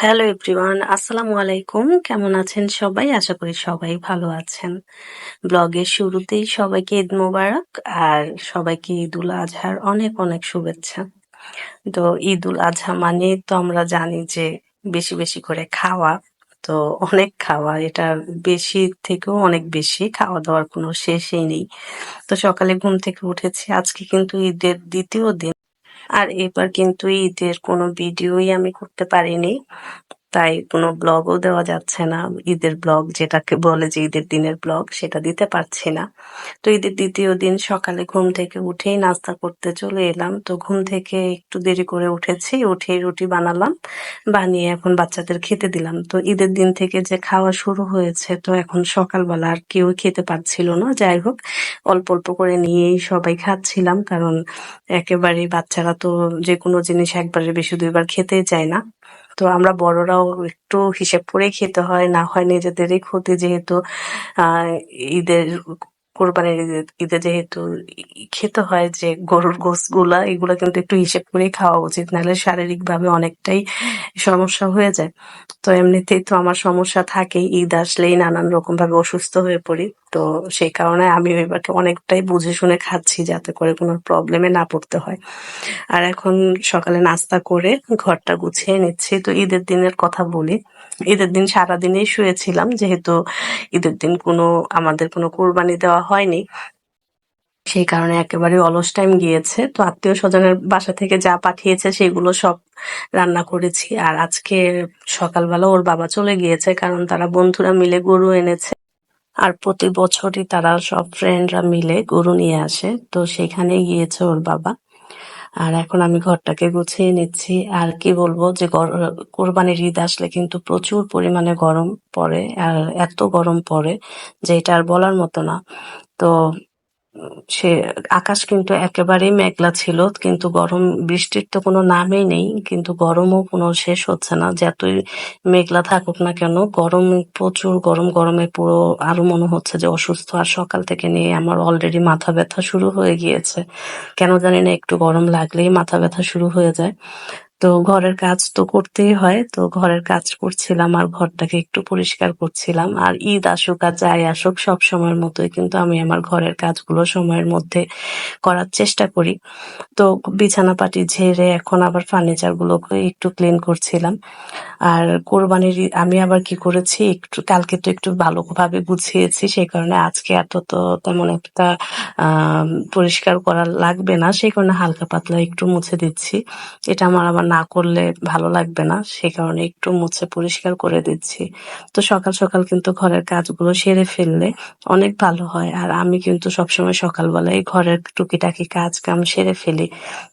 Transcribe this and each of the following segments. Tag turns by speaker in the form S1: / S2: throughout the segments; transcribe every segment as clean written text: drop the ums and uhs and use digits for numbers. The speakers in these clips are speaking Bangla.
S1: হ্যালো এভরিওয়ান, আসসালামু আলাইকুম। কেমন আছেন সবাই? আশা করি সবাই ভালো আছেন। ব্লগের শুরুতেই সবাইকে ঈদ মোবারক আর সবাইকে ঈদুল আজহার অনেক অনেক শুভেচ্ছা। তো ঈদুল আজহা মানে তো আমরা জানি যে বেশি বেশি করে খাওয়া। তো অনেক খাওয়া, এটা বেশি থেকেও অনেক বেশি খাওয়া দাওয়ার কোনো শেষই নেই। তো সকালে ঘুম থেকে উঠেছি, আজকে কিন্তু ঈদের দ্বিতীয় দিন। আর এবার কিন্তু ঈদের কোনো ভিডিওই আমি করতে পারিনি, তাই কোনো ব্লগও দেওয়া যাচ্ছে না। ঈদের ব্লগ যেটাকে বলে যে ঈদের দিনের ব্লগ, সেটা দিতে পারছি না। তো ঈদের দ্বিতীয় দিন সকালে ঘুম থেকে উঠেই নাস্তা করতে চলে এলাম। তো ঘুম থেকে একটু দেরি করে উঠেছি, উঠেই রুটি বানালাম, বানিয়ে এখন বাচ্চাদের খেতে দিলাম। তো ঈদের দিন থেকে যে খাওয়া শুরু হয়েছে, তো এখন সকালবেলা আর কেউ খেতে পারছিল না। যাই হোক, অল্প অল্প করে নিয়েই সবাই খাচ্ছিলাম, কারণ একেবারেই বাচ্চারা তো যে কোনো জিনিস একবারে বেশি দুইবার খেতেই চায় না। তো আমরা বড়রাও একটু হিসেব করেই খেতে হয়, না হয় নিজেদেরই ক্ষতি। যেহেতু আহ ঈদের কোরবানির ঈদে যেহেতু খেতে হয় যে গরুর গোশগুলা, এগুলা কিন্তু একটু হিসেব করেই খাওয়া উচিত, নাহলে শারীরিকভাবে অনেকটাই সমস্যা হয়ে যায়। তো এমনিতেই তো আমার সমস্যা থাকেই, ঈদ আসলেই নানান রকম ভাবে অসুস্থ হয়ে পড়ি। তো সেই কারণে আমি এবারকে অনেকটাই বুঝে শুনে খাচ্ছি, যাতে করে কোনো প্রবলেমে না পড়তে হয়। আর এখন সকালে নাস্তা করে ঘরটা গুছিয়ে নিচ্ছি। তো ঈদের দিনের কথা বলি। ঈদের দিন সারাদিনই শুয়েছিলাম, যেহেতু ঈদের দিন আমাদের কোনো কোরবানি দেওয়া হয়নি। সেই কারণে একেবারে অলস টাইম গিয়েছে। তো আত্মীয় স্বজনের বাসা থেকে যা পাঠিয়েছে সেগুলো সব রান্না করেছি। আর আজকে সকালবেলা ওর বাবা চলে গিয়েছে, কারণ তারা বন্ধুরা মিলে গরু এনেছে। আর প্রতি বছরই তারা সব ফ্রেন্ডরা মিলে গরু নিয়ে আসে, তো সেখানে গিয়েছে ওর বাবা। আর এখন আমি ঘরটাকে গুছিয়ে নিচ্ছি। আর কি বলবো যে কোরবানির ঈদ আসলে কিন্তু প্রচুর পরিমাণে গরম পড়ে, আর এত গরম পড়ে যে এটা আর বলার মতো না। তো সে আকাশ কিন্তু একেবারেই মেঘলা ছিল, কিন্তু বৃষ্টির তো কোনো নামই নেই, কিন্তু গরমও কোনো শেষ হচ্ছে না। যতই মেঘলা থাকুক না কেন, গরম প্রচুর গরম, গরমে পুরো আরো মনে হচ্ছে যে অসুস্থ। আর সকাল থেকে নিয়ে আমার অলরেডি মাথা ব্যথা শুরু হয়ে গিয়েছে, কেন জানি না, একটু গরম লাগলেই মাথা ব্যথা শুরু হয়ে যায়। তো ঘরের কাজ তো করতেই হয়, তো ঘরের কাজ করছিলাম আর ঘরটাকে একটু পরিষ্কার করছিলাম। আর ঈদ আসুক আর যাই আসুক, সব সময়ের মতোই কিন্তু আমি আমার ঘরের কাজগুলো সময়ের মধ্যে করার চেষ্টা করি। তো বিছানা পাটি ঝেড়ে এখন আবার ফার্নিচার গুলোকে একটু ক্লিন করছিলাম। আর আমি আবার কি করেছি, কালকে তো একটু ভালোভাবে গুছিয়েছি, সেই কারণে আজকে এত তো তেমন একটা পরিষ্কার করা লাগবে না, সেই কারণে হালকা পাতলা একটু মুছে দিচ্ছি। এটা আমার আবার না করলে ভালো লাগবে না, সেই কারণে একটু মুছে পরিষ্কার করে দিচ্ছি। তো সকাল সকাল কিন্তু ঘরের কাজগুলো সেরে ফেললে অনেক ভালো হয়। আর আমি কিন্তু সবসময় সকালবেলায় ঘরের টুকিটাকি কাজ কাম সেরে ফেলি।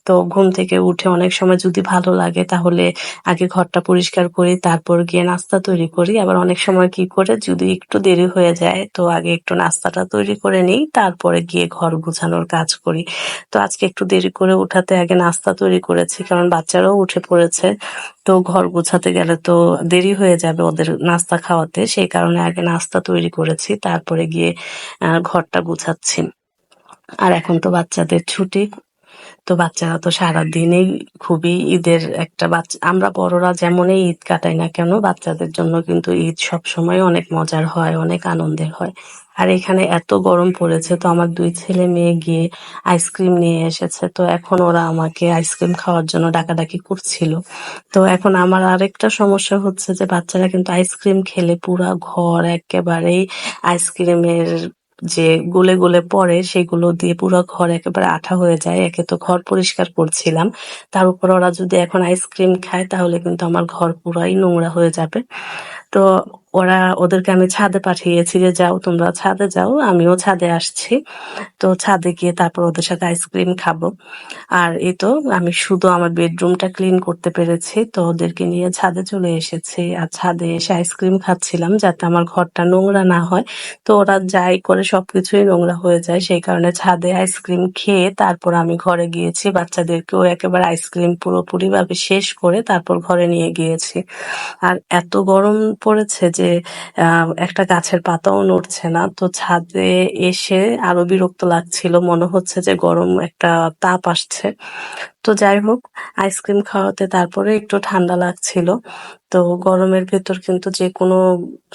S1: তো ঘুম থেকে উঠে অনেক সময় যদি ভালো লাগে, তাহলে আগে ঘরটা পরিষ্কার করি, তারপর গিয়ে নাস্তা তৈরি করি। আবার অনেক সময় কি করে, যদি একটু দেরি হয়ে যায়, তো আগে একটু নাস্তাটা তৈরি করে নিই, তারপরে গিয়ে ঘর গুছানোর কাজ করি। তো আজকে একটু দেরি করে উঠাতে আগে নাস্তা তৈরি করেছি, কারণ বাচ্চারাও উঠে পড়েছে। তো ঘর গুছাতে গেলে তো দেরি হয়ে যাবে ওদের নাস্তা খাওয়াতে, সেই কারণে আগে নাস্তা তৈরি করেছি, তারপরে গিয়ে ঘরটা গুছাচ্ছি। আর এখন তো বাচ্চাদের ছুটি, তো বাচ্চারা তো সারাদিনেই খুবই ঈদের একটা আমরা বড়রা যেমনই ঈদ কাটাই না কেন, বাচ্চাদের জন্য কিন্তু ঈদ সবসময় অনেক মজার হয়, অনেক আনন্দের হয়। আর এখানে এত গরম পড়েছে, তো আমার 2 ছেলে মেয়ে গিয়ে আইসক্রিম নিয়ে এসেছে। তো এখন ওরা আমাকে আইসক্রিম খাওয়ার জন্য ডাকাডাকি করছিল। তো এখন আমার আরেকটা সমস্যা হচ্ছে যে বাচ্চারা কিন্তু আইসক্রিম খেলে পুরা ঘর একেবারেই আইসক্রিমের যে গলে গলে পড়ে, সেগুলো দিয়ে পুরো ঘর একেবারে আঠা হয়ে যায়। একে তো ঘর পরিষ্কার করছিলাম, তার উপর ওরা যদি এখন আইসক্রিম খায়, তাহলে কিন্তু আমার ঘর পুরাই নোংরা হয়ে যাবে। তো ওদেরকে আমি ছাদে পাঠিয়েছি যে যাও তোমরা ছাদে যাও, আমিও ছাদে আসছি। তো ছাদে গিয়ে তারপর ওদের সাথে আইসক্রিম খাবো। আর এই তো আমি শুধু আমার বেডরুমটা ক্লিন করতে পেরেছি, তো ওদেরকে নিয়ে ছাদে চলে এসেছি। আর ছাদে এসে আইসক্রিম খাচ্ছিলাম, যাতে আমার ঘরটা নোংরা না হয়। তো ওরা যাই করে সবকিছুই নোংরা হয়ে যায়, সেই কারণে ছাদে আইসক্রিম খেয়ে তারপর আমি ঘরে গিয়েছি। বাচ্চাদেরকেও একেবারে আইসক্রিম পুরোপুরি ভাবে শেষ করে তারপর ঘরে নিয়ে গিয়েছি। আর এত গরম পড়েছে যে একটা গাছের পাতাও নড়ছে না। তো ছাদে এসে আরো বিরক্ত লাগছিল। মনে হচ্ছে যে গরম একটা তাপ আসছে। তো যাই হোক, আইসক্রিম খাওয়াতে তারপরে একটু ঠান্ডা লাগছিল। তো গরমের ভেতর কিন্তু যেকোনো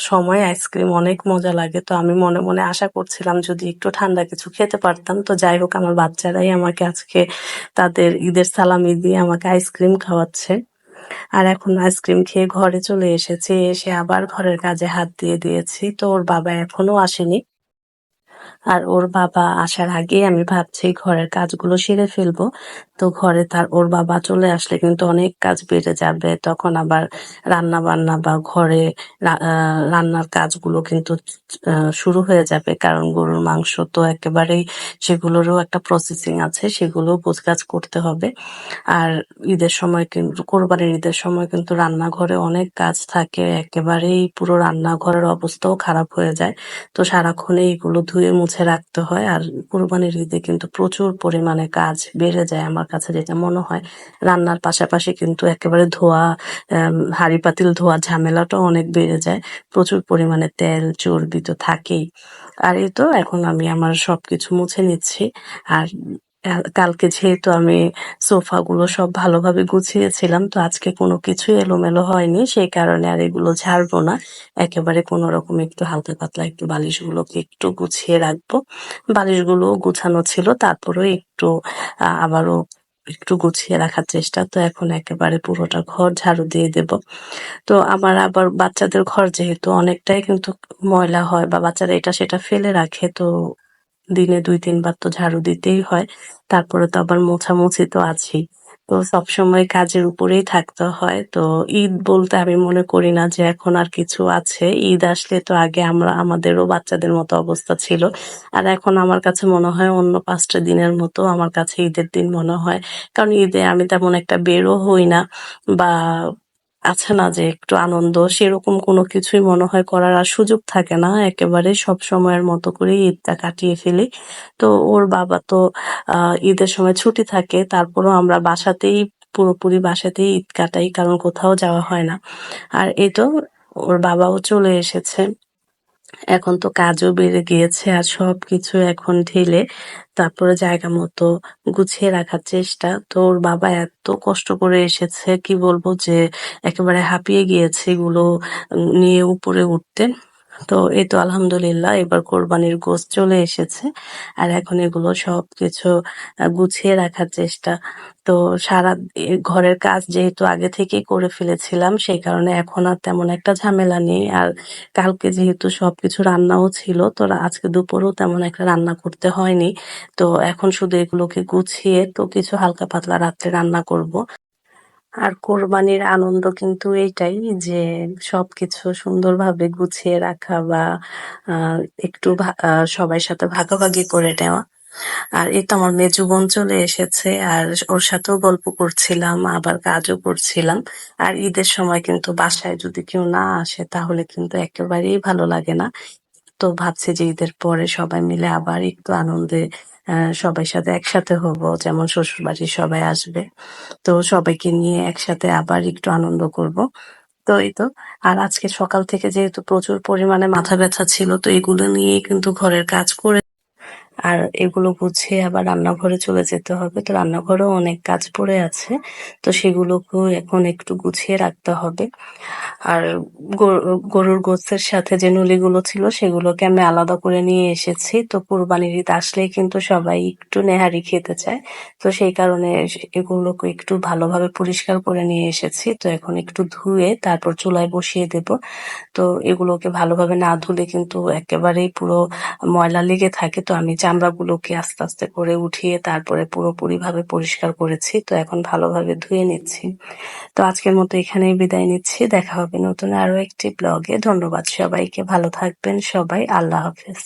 S1: সময় আইসক্রিম অনেক মজা লাগে। তো আমি মনে, মনে আশা করছিলাম যদি একটু ঠান্ডা কিছু খেতে পারতাম। তো যাই হোক, আমার বাচ্চারাই আমাকে আজকে তাদের ঈদের সালামি দিয়ে আমাকে আইসক্রিম খাওয়াচ্ছে। আর এখন আইসক্রিম খেয়ে ঘরে চলে এসেছি। এসে আবার ঘরের কাজে হাত দিয়ে দিয়েছি। তো ওর বাবা এখনো আসেনি। আর ওর বাবা আসার আগেই আমি ভাবছি ঘরের কাজগুলো সেরে ফেলবো। তো ঘরে ওর বাবা চলে আসলে কিন্তু অনেক কাজ বেড়ে যাবে। তখন আবার রান্না-বান্না বা ঘরে রান্নার কাজগুলো কিন্তু শুরু হয়ে যাবে। কারণ গরুর মাংস তো একেবারেই সেগুলোরও একটা প্রসেসিং আছে। সেগুলোও গোছগাছ করতে হবে। আর ঈদের সময় কিন্তু কোরবানির ঈদের সময় কিন্তু রান্নাঘরে অনেক কাজ থাকে। একেবারেই পুরো রান্নাঘরের অবস্থাও খারাপ হয়ে যায়। তো সারাক্ষণই এগুলো ধুয়ে মুছে রাখতে হয়। আর কোরবানির ঈদে কিন্তু প্রচুর পরিমাণে কাজ বেড়ে যায় আমার কাছে যেটা মনে হয়। রান্নার পাশাপাশি কিন্তু একেবারে ধোয়া হাঁড়ি-পাতিল ধোয়ার ঝামেলাটাও অনেক বেড়ে যায়। প্রচুর পরিমাণে তেল, চর্বি তো থাকেই। আর এই তো এখন আমি আমার সবকিছু মুছে নিচ্ছি। আর কালকে যেহেতু আমি সোফাগুলো সব ভালোভাবে গুছিয়েছিলাম, তো আজকে কোনো কিছুই এলোমেলো হয়নি। সেই কারণে আর এগুলো ঝাড়বো না। একেবারে কোনরকম একটু হালকা পাতলা একটু বালিশগুলোকে একটু গুছিয়ে রাখবো। বালিশগুলোও গুছানো ছিল, তারপরেও একটু আবারও একটু গুছিয়ে রাখার চেষ্টা। তো এখন একেবারে পুরোটা ঘর ঝাড়ু দিয়ে দেব। তো আমার আবার বাচ্চাদের ঘর যেহেতু অনেকটাই কিন্তু ময়লা হয় বা বাচ্চারা এটা সেটা ফেলে রাখে, তো দিনে ২-৩ বার তো ঝাড়ু দিতেই হয়। তারপরে তো আবার মোছামুছি তো আছেই। তো সবসময় কাজের উপরেই থাকতে হয়। তো ঈদ বলতে আমি মনে করি না যে এখন আর কিছু আছে। ঈদ আসলে তো আগে আমাদেরও বাচ্চাদের মতো অবস্থা ছিল। আর এখন আমার কাছে মনে হয় অন্য ৫ টা দিনের মতো আমার কাছে ঈদের দিন মনে হয়। কারণ ঈদে আমি তেমন একটা বেরও হই না বা আছে না যে একটু আনন্দ সেরকম কোনো কিছুই মনে হয় করার আর সুযোগ থাকে না। একেবারে সবসময়ের মতো করেই ঈদটা কাটিয়ে ফেলি। তো ওর বাবা তো ঈদের সময় ছুটি থাকে। তারপরেও আমরা পুরোপুরি বাসাতেই ঈদ কাটাই। কারণ কোথাও যাওয়া হয় না। আর এই তো ওর বাবাও চলে এসেছে। এখন তো কাজও বেড়ে গিয়েছে আর সবকিছু এখন ঢেলে তারপরে জায়গা মতো গুছিয়ে রাখার চেষ্টা। তো ওর বাবা এত কষ্ট করে এসেছে কি বলবো যে একেবারে হাঁপিয়ে গিয়েছে এগুলো নিয়ে উপরে উঠতে। তো এই তো আলহামদুলিল্লাহ এবার কোরবানির গোশত চলে এসেছে। আর এখন এগুলো সবকিছু গুছিয়ে রাখার চেষ্টা। তো ঘরের কাজ যেহেতু আগে থেকেই করে ফেলেছিলাম সেই কারণে এখন আর তেমন একটা ঝামেলা নেই। আর কালকে যেহেতু সবকিছু রান্নাও ছিল, তো আজকে দুপুরেও তেমন একটা রান্না করতে হয়নি। তো এখন শুধু এগুলোকে গুছিয়ে তো কিছু হালকা পাতলা রাত্রে রান্না করব। আর কোরবানির আনন্দ কিন্তু এইটাই যে সবকিছু সুন্দরভাবে গুছিয়ে রাখা বা আ একটু সবার সাথে ভাগাভাগি করে নেওয়া। আর এই তো আমার মেজো বোন চলে এসেছে আর ওর সাথেও গল্প করছিলাম, আবার কাজও করছিলাম। আর ঈদের সময় কিন্তু বাসায় যদি কেউ না আসে তাহলে কিন্তু একেবারেই ভালো লাগে না। তো ভাবছি যে ঈদের পরে সবাই মিলে আবার একটু আনন্দে সবাই সাথে একসাথে হবো। যেমন শ্বশুরবাড়ির সবাই আসবে। তো সবাইকে নিয়ে একসাথে আবার একটু আনন্দ করব। তো এই তো। আর আজকে সকাল থেকে যেহেতু প্রচুর পরিমাণে মাথা ব্যথা ছিল, তো এগুলো নিয়েই কিন্তু ঘরের কাজ করে আর এগুলো গুছিয়ে আবার রান্নাঘরে চলে যেতে হবে। তো রান্নাঘরেও অনেক কাজ পড়ে আছে। তো সেগুলোকেও এখন একটু গুছিয়ে রাখতে হবে। আর গরুর গোশতের সাথে যে নলিগুলো ছিল সেগুলোকে আমি আলাদা করে নিয়ে এসেছি। তো কোরবানির ঈদ আসলেই কিন্তু সবাই একটু নেহারি খেতে চায়। তো সেই কারণে এগুলোকে একটু ভালোভাবে পরিষ্কার করে নিয়ে এসেছি। তো এখন একটু ধুয়ে তারপর চুলায় বসিয়ে দেব। তো এগুলোকে ভালোভাবে না ধুলে কিন্তু একেবারেই পুরো ময়লা লেগে থাকে। তো আমি চামড়াগুলোকে আস্তে, আস্তে করে উঠিয়ে তারপরে পুরোপুরিভাবে পরিষ্কার করেছি। তো এখন ভালোভাবে ধুয়ে নিচ্ছি। তো আজকের মতো এখানেই বিদায় নিচ্ছি। দেখা হবে নতুন আরো একটি ব্লগে। ধন্যবাদ সবাইকে। ভালো থাকবেন সবাই। আল্লাহ হাফেজ।